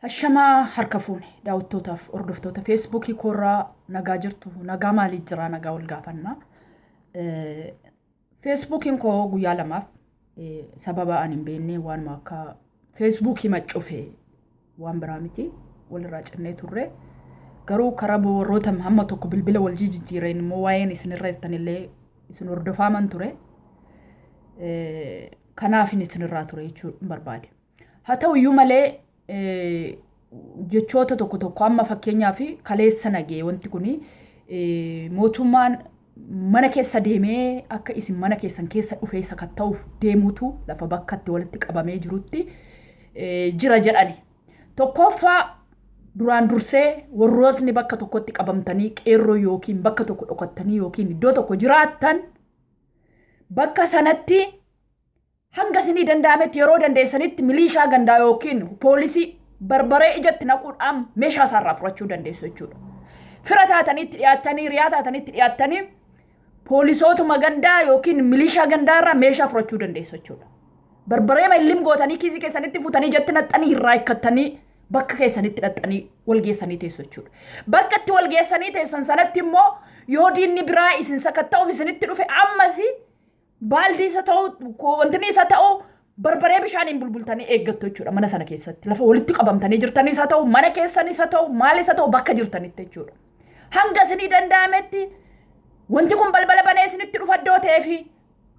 Hashama harkafuuni daawwattootaaf hordoftoota feesbuukii korraa nagaa jirtu nagaa maalii jira nagaa wal gaafanna. Feesbuukiin koo guyyaa lamaaf sababa ani hin beekne waan akka feesbuukii maccuufee waan biraa miti walirraa cinnee turre garuu karaa warroota hamma tokko bilbila wal jijjiireen immoo waa'een isinirra jirtanillee isin hordofaaman ture. Kanaaf isinirraa ture jechuun barbaade. Haa ta'u iyyuu malee jechoota tokko amma fakkeenyaa fi kaleessa nagee wanti kuni mootummaan mana keessa deemee akka isin mana keessan keessa dhufee sakatta'uuf deemutu lafa bakkatti walitti qabamee jirutti jira jedhani. Tokkoffaa duraan dursee warrootni bakka tokkotti qabamtanii qeerroo yookiin bakka tokko dhokattanii yookiin iddoo tokko jiraattan bakka sanatti hanga isinii danda'ametti yeroo dandeessanitti milishaa gandaa yookiin poolisii barbaree ijatti naquudhaan meeshaa isaarraa furachuu dandeessu jechuudha. Fira taatanitti dhiyaattanii riyaa taatanitti dhiyaattanii poolisootuma gandaa yookiin milishaa gandaarraa meeshaa furachuu dandeessu jechuudha. Barbaree illim gootanii kiisii keessanitti futanii ijatti naxxanii irraa ikkattanii bakka keessanitti naxxanii walgeessanii teessu jechuudha. Bakka itti walgeessanii teessan sanatti immoo yoo diinni biraa isin sakatta'uuf isinitti dhufe ammasii baaldii isa ta'u wantini isa ta'u barbaree bishaaniin bulbultanii eeggattu jechuudha mana sana keessatti lafa walitti qabamtanii jirtanii isa ta'u mana keessan isa ta'u maal isa ta'u bakka jirtanitti jechuudha. Hanga isinii danda'ametti wanti kun balbala banee isinitti dhufaddoo ta'eefi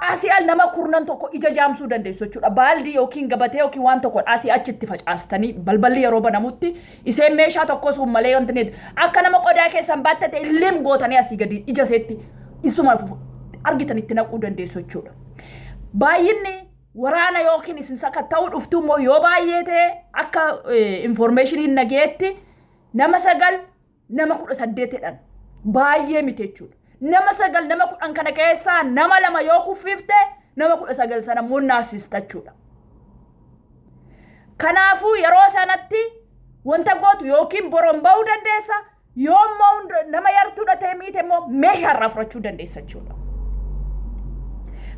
asii al nama kurnan tokko ija jaamsuu dandeessu jechuudha. Baaldii yookiin gabatee yookiin waan tokko asii achitti facaastanii balballi yeroo banamutti iseen meeshaa tokko sun malee wanti akka nama qodaa keessan baattate illeen gootanii asii gadi ija seetti isuma argitanitti naquu dandeessu jechuudha. Baay'inni waraana yookiin isin sakatta'uu dhuftu immoo yoo baay'ee ta'e akka informationiin nageetti nama 9 nama 18dhaan baay'ee miti jechuudha. Nama 9 nama 10 kana keessaa nama 2 yoo kuffifte nama 19 sana immoo naasista jechuudha. Kanaafuu yeroo sanatti wanta gootu yookiin boron ba'uu dandeessa yoo immoo nama yartuudha ta'e miite immoo meeshaarraa furachuu dandeessa jechuudha.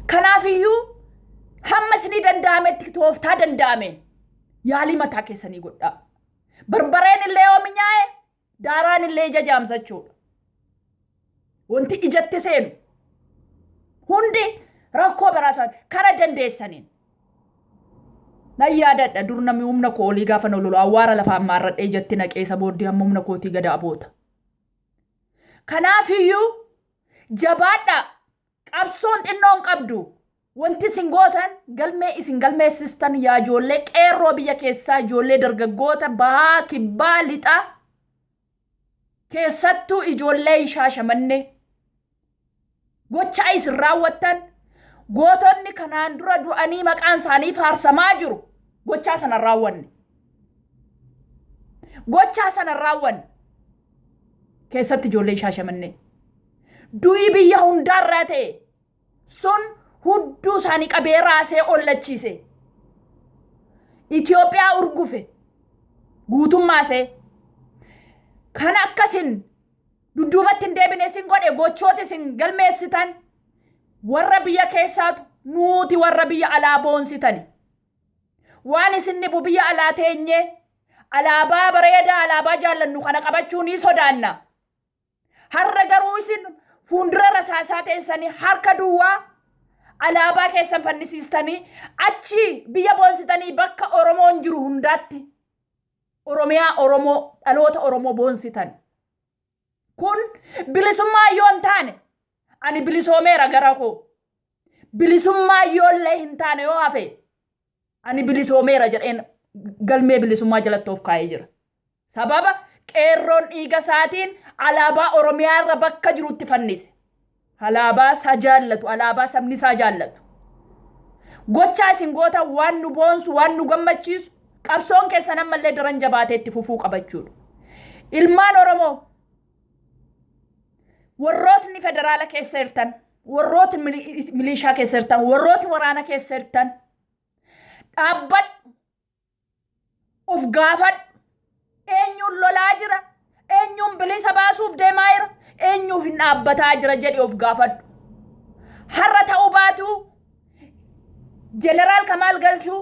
Kanaafiyyuu hamma isinii danda'ametti tooftaa danda'ame yaalii mataa keessanii godhaa. Barbareen illee yoo minyaa'e daaraan illee ija jaamsa jechuudha. Wanti ijatti seenu hundi rakkoo baraasaan kara dandeessaniin. Nan yaadadha dur namni humna koo olii gaafa nololu awwaara lafaan maarradhee ijatti naqeessa booddee hamma humna kootii gada aboota. Kanaafiyyuu jabaadhaa. Qabsoon xinnoon qabdu wanti isin gootan galmee isin galmeessistan yaa ijoollee qeerroo biyya keessaa ijoollee dargaggoota bahaa kibbaa lixaa keessattuu ijoollee Shaashamannee gochaa isin raawwattan gootonni kanaan dura du'anii maqaan isaanii faarsamaa jiru gochaa sana raawwanne. Gochaa sana raawwanne keessatti ijoollee Shaashamannee du'i biyya hundaarraa ta'e sun hudduu isaanii qabee raasee ollachiise. Itoophiyaa urgufe guutummaasee kan akkasin dudduubatti hin deebine isin godhe gochooti isin galmeessitan warra biyya keessaatu nuuti warra biyya alaa boonsitani. Waan isin nibu biyya alaa teenye alaabaa bareedaa alaabaa jaallannu kana qabachuu ni sodaanna. Har'a garuu isin fuundura rasaasaa teessanii harka duwwaa alaabaa keessan fannisiistanii achi biyya boonsitanii bakka Oromoon jiru hundaatti Oromiyaa Oromoo dhaloota Oromoo boonsitan. Kun bilisummaa yoo hin taane ani bilisoomeera gara koo. Bilisummaa yoo illee hin taane yoo hafe ani bilisoomeera jedheen galmee bilisummaa jalatti of kaa'ee jira. Sababa qeerroon dhiiga isaatiin alaabaa Oromiyaa irra bakka jirutti fannise. Alaabaa isaa jaallatu, alaabaa sabni isaa jaallatu. Gochaa isin goota waan nu boonsu, waan nu gammachiisu, qabsoon keessan ammallee daran jabaatee itti fufuu qabachuudha. Ilmaan Oromoo warrootni federaala keessa jirtan, warrootni milishaa keessa jirtan, warrootni waraana keessa jirtan dhaabbadhu, of gaafadhu. Eenyuun lolaa jira? Eenyuun bilisa baasuuf deemaa jira? Eenyuuf hin dhaabbataa jira jedhee of gaafadhu. Har'a ta'uu baatu Jeneraal Kamaal Galchuu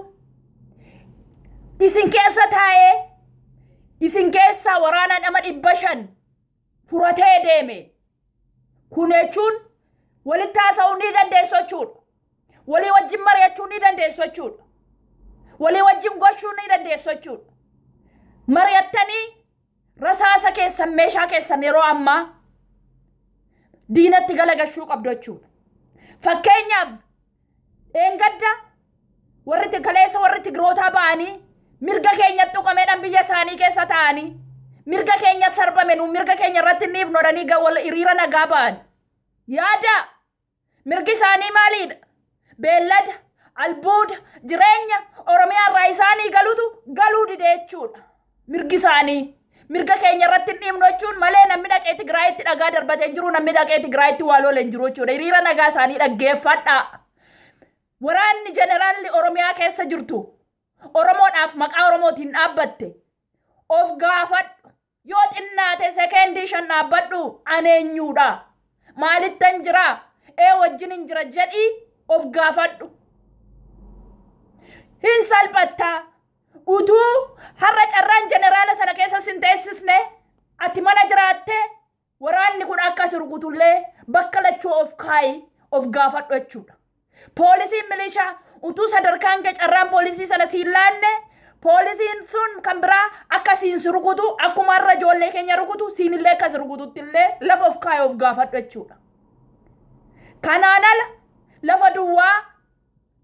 isin keessa taa'ee isin keessaa waraana nama 500 furatee deeme. Kun jechuun walitti haasa'uu ni dandeessu jechuudha. Walii wajjin mari'achuu ni dandeessu jechuudha. Walii wajjin gochuu ni dandeessu jechuudha. Mari'attanii rasaasa keessan meeshaa keessan yeroo ammaa diinatti galagashuu qabdu jechuudha. Fakkeenyaaf eengadda warri kaleessa warri Tigrootaa ba'anii mirga keenyatti tuqameedhaan biyya isaanii keessa ta'anii mirga keenyatti sarbame nu mirga keenya irratti niif nodanii wal hiriira nagaa ba'an. Yaada mirgi isaanii maaliidha? Beellada, albuuda, jireenya Oromiyaa irraa isaanii galuu dide jechuudha. Mirgi isaanii mirga keenya irratti niif jechuun malee namni dhaqee Tigraayitti dhagaa darbatee jiru namni dhaqee Tigraayitti waa loleen jiru jechuudha. Hiriira nagaa isaanii dhaggeeffadhaa. Waraanni jeneraalli Oromiyaa keessa jirtu Oromoodhaaf maqaa Oromootiin dhaabbatte of gaafadhu. Yoo xinnaate sekendii 5 dhaabbadhu aneenyuudha. Maalittan jira wajjin hin jira jedhii of gaafadhu. Hin salphattaa utuu har'a carraan jeneraala sana keessa sin teessisne ati mana jiraatte waraanni kun akkas rukutullee bakka lachuu of kaayi of gaafadhu jechuudha. Poolisiin milishaa utuu sadarkaan kee carraan poolisii sana siin laanne poolisiin sun kan biraa akkasiin si rukutu akkuma har'a ijoollee keenya rukutu siinillee akkas rukututtillee lafa of kaayi of gaafadhu jechuudha. Kanaan ala lafa duwwaa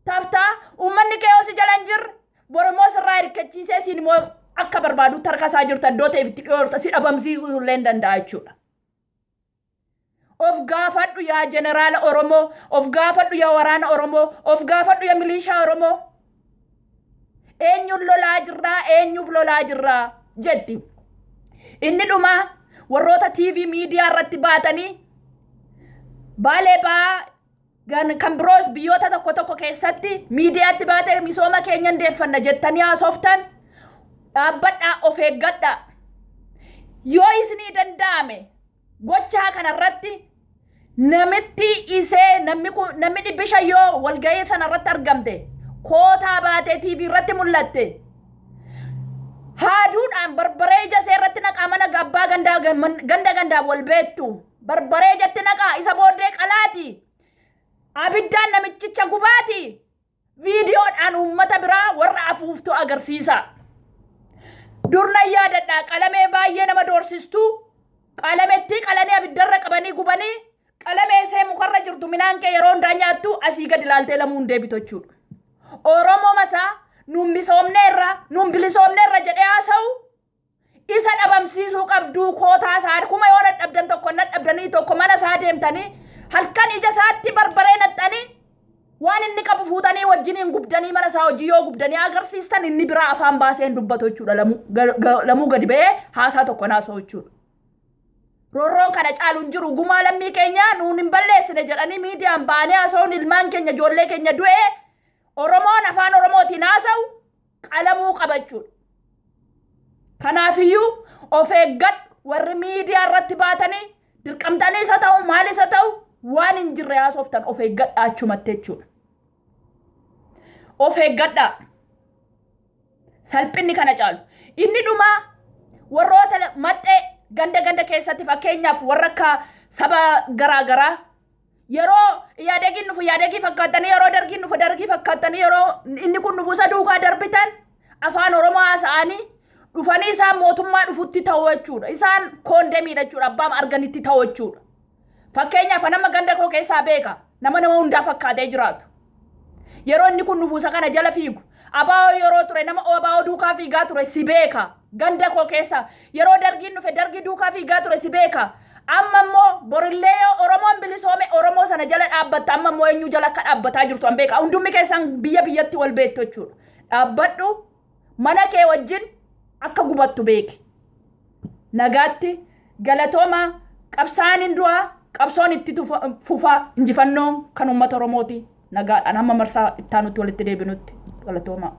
taftaa uummanni kee osoo jalan jirre Oromoo sirraa hirkachiisee siin immoo akka barbaadu tarkasaa jirtu iddoo ta'eef itti dhiyoorta si dhabamsiisuu illee hin danda'a jechuudha. Of gaafadhu yaa jeneraala Oromoo, of gaafadhu yaa waraana Oromoo, of gaafadhu yaa milishaa Oromoo. Eenyuun lolaa jirraa jetti. Inni dhumaa warroota TV miidiyaa irratti baatanii Baalee baa kan biroos biyyoota tokko keessatti miidiyaatti baatee misooma keenya ndeeffanna jettanii haasoftan dhaabbadhaa of eeggadhaa. Yoo isinii danda'ame gochaa kanarratti namitti isee namni 500 yoo walgahii sanarratti argamte kootaa baatee TV irratti mul'atte haaduudhaan barbaree jasee irratti naqaa mana gabbaa ganda wal beektu barbaree jatti naqaa isa booddee qalaati abiddaan namichicha gubaati viidiyoodhaan uummata biraa warra afuuftu agarsiisa. Durna yaadadhaa qalamee baay'ee nama doorsistu qalametti qalanii abiddarra qabanii gubanii qalamee see mukarra jirtu minaan kee yeroo hundaa nyaattu asii gad ilaaltee lamuun deebitu jechuudha. Oromoo masaa nuun bilisoomneerra jedhee haasa'u isa dhabamsiisuu qabduu kootaa isaa kuma yoo dadhabdan tokko dadhabdanii tokko mana isaa deemtanii halkan ija isaatti barbaree naxxanii waan inni qabu fuutanii wajjiniin gubdanii mana isaa hojii yoo gubdanii agarsiistan inni biraa afaan baaseen dubbatu jechuudha. Lamuu gadi ba'ee haasaa tokko naasoo jechuudha. Roorroon kana caaluun jiru gumaa lammii keenya nuun hin balleessine jedhanii miidiyaan baanee haasa'uun ilmaan keenya ijoollee keenya du'ee Oromoon afaan Oromootiin haasa'u qalamuu qaba jechuudha. Kanaafiyyuu of eeggadhu warri miidiyaa irratti baatanii dirqamtanii isa ta'u maal isa ta'u waan hin jirre haasoftan of eeggadhaa achumatti jechuudha. Of eeggadhaa. Salphinni kana caalu. Inni dhumaa warroota maxxee ganda keessatti fakkeenyaaf warra akka saba garaagaraa yeroo yaadagii fakkaatanii yeroo dargii fakkaatanii yeroo inni kun nufu isa duukaa darbitan afaan Oromoo haasa'anii dhufanii isaan mootummaa dhufutti ta'u jechuudha. Isaan koondemiidha jechuudha. Abbaan arganitti ta'u jechuudha. Fakkeenyaaf nama ganda koo keessaa beeka nama hundaa fakkaatee jiraatu. Yeroo inni kun nufuusa kana jala fiigu abaa'oo yeroo ture nama abaa'oo duukaa fiigaa ture si beeka. Ganda koo keessaa yeroo dargiin dhufe dargii duukaa fiigaa ture si beeka. Amma immoo borillee Oromoon bilisoome Oromoo sana jala dhaabbatta amma immoo eenyu jala akka dhaabbataa jirtu an beeka. Hundumni keessan biyyatti wal beektu jechuudha. Dhaabbadhu mana kee wajjin akka gubattu beeki. Nagaatti galatooma qabsaan hin du'a qabsoon itti fufa injifannoon kan uummata Oromooti. Nagaadhaan hamma marsaa ittaanutti walitti deebinutti galatooma.